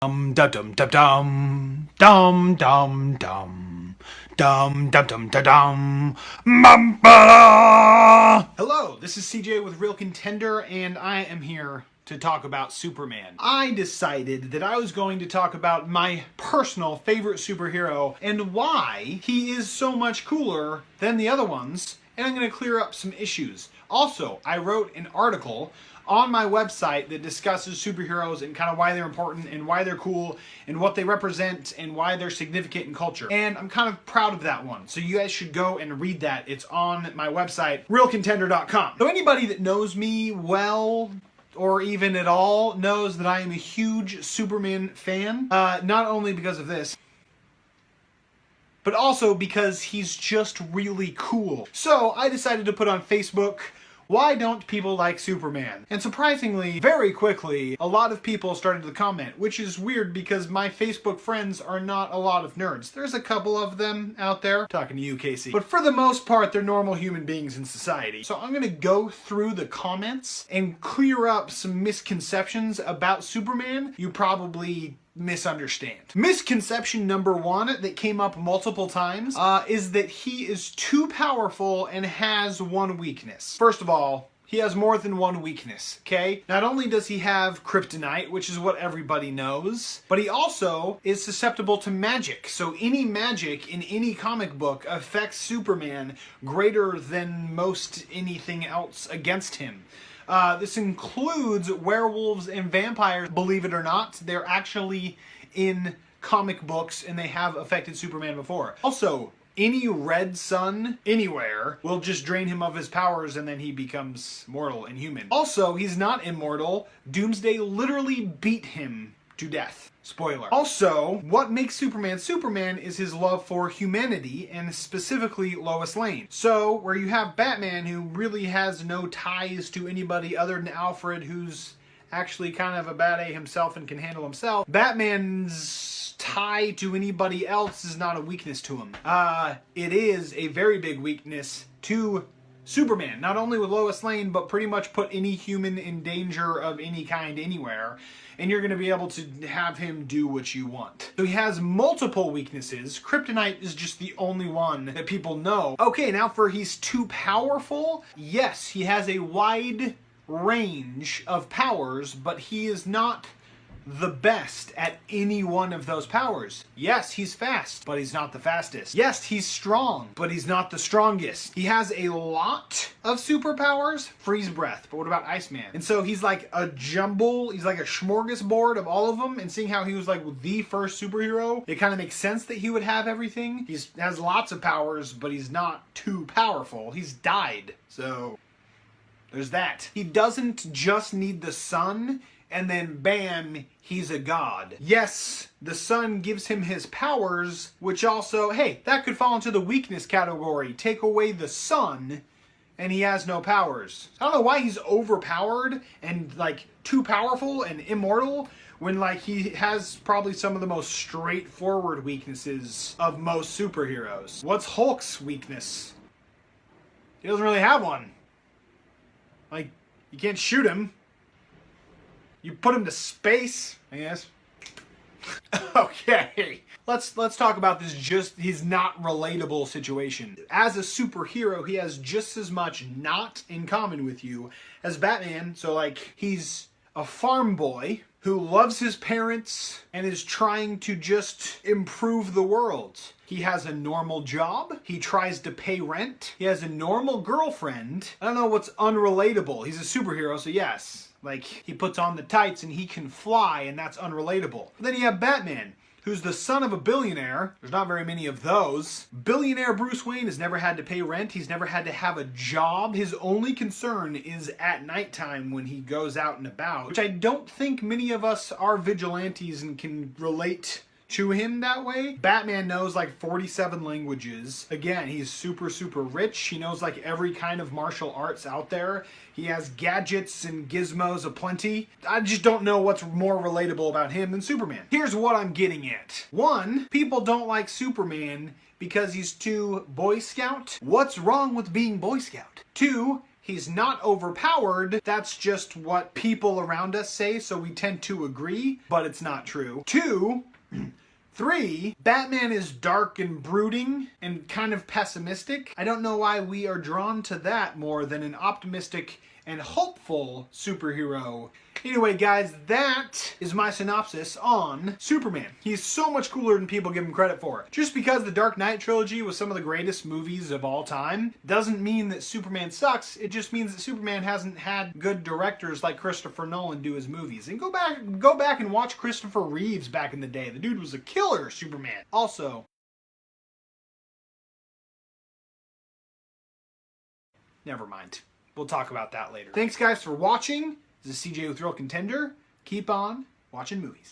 Dum dum dum dum dum dum dum dum dum dum dum dum Mamba. Hello, this is CJ with Real Contender, and I am here to talk about Superman. I decided that I was going to talk about my personal favorite superhero and why he is so much cooler than the other ones, and I'm going to clear up some issues. Also, I wrote an article on my website that discusses superheroes and kind of why they're important and why they're cool and what they represent and why they're significant in culture. And I'm kind of proud of that one. So you guys should go and read that. It's on my website, realcontender.com. So anybody that knows me well or even at all knows that I am a huge Superman fan. Not only because of this, but also because he's just really cool. So I decided to put on Facebook, why don't people like Superman? And surprisingly, very quickly, a lot of people started to comment, which is weird because my Facebook friends are not a lot of nerds. There's a couple of them out there, talking to you, Casey. But for the most part, they're normal human beings in society. So I'm gonna go through the comments and clear up some misconceptions about Superman you probably misunderstand. Misconception number one that came up multiple times is that he is too powerful and has one weakness. First of all, he has more than one weakness, okay? Not only does he have kryptonite, which is what everybody knows, but he also is susceptible to magic. So any magic in any comic book affects Superman greater than most anything else against him. This includes werewolves and vampires. Believe it or not, they're actually in comic books and they have affected Superman before. Also, any red sun anywhere will just drain him of his powers and then he becomes mortal and human. Also, he's not immortal. Doomsday literally beat him to death. Spoiler. Also, what makes Superman Superman is his love for humanity, and specifically Lois Lane. So, where you have Batman, who really has no ties to anybody other than Alfred, who's actually kind of a bad A himself and can handle himself, Batman's tie to anybody else is not a weakness to him. It is a very big weakness to Superman, not only with Lois Lane, but pretty much put any human in danger of any kind anywhere, and you're going to be able to have him do what you want. So he has multiple weaknesses. Kryptonite is just the only one that people know. Okay, now for he's too powerful. Yes, he has a wide range of powers, but he is not the best at any one of those powers. Yes, he's fast, but he's not the fastest. Yes, he's strong, but he's not the strongest. He has a lot of superpowers, freeze breath, but what about Iceman? And so he's like a jumble, he's like a smorgasbord of all of them, and seeing how he was like the first superhero, it kind of makes sense that he would have everything. He has lots of powers, but he's not too powerful. He's died, so there's that. He doesn't just need the sun, and then bam, he's a god. Yes, the sun gives him his powers, which also, hey, that could fall into the weakness category. Take away the sun, and he has no powers. I don't know why he's overpowered and like too powerful and immortal when like he has probably some of the most straightforward weaknesses of most superheroes. What's Hulk's weakness? He doesn't really have one. Like, you can't shoot him. You put him to space, I guess. Okay, let's talk about this his not relatable situation. As a superhero, he has just as much not in common with you as Batman. So like, he's a farm boy who loves his parents and is trying to just improve the world. He has a normal job. He tries to pay rent. He has a normal girlfriend. I don't know what's unrelatable. He's a superhero, so yes. Like, he puts on the tights and he can fly, and that's unrelatable. But then you have Batman, who's the son of a billionaire. There's not very many of those. Billionaire Bruce Wayne has never had to pay rent. He's never had to have a job. His only concern is at nighttime when he goes out and about, which I don't think many of us are vigilantes and can relate to him that way. Batman knows like 47 languages. Again, he's super, super rich. He knows like every kind of martial arts out there. He has gadgets and gizmos aplenty. I just don't know what's more relatable about him than Superman. Here's what I'm getting at. One, people don't like Superman because he's too Boy Scout. What's wrong with being Boy Scout? Two, He's not overpowered. That's just what people around us say, so we tend to agree, but it's not true. 2, 3, Batman is dark and brooding and kind of pessimistic. I don't know why we are drawn to that more than an optimistic and hopeful superhero. Anyway, guys, that is my synopsis on Superman. He's so much cooler than people give him credit for. Just because the Dark Knight trilogy was some of the greatest movies of all time doesn't mean that Superman sucks. It just means that Superman hasn't had good directors like Christopher Nolan do his movies. And go back and watch Christopher Reeves back in the day. The dude was a killer Superman. Also, never mind. We'll talk about that later. Thanks, guys, for watching. This is CJ with Real Contender. Keep on watching movies.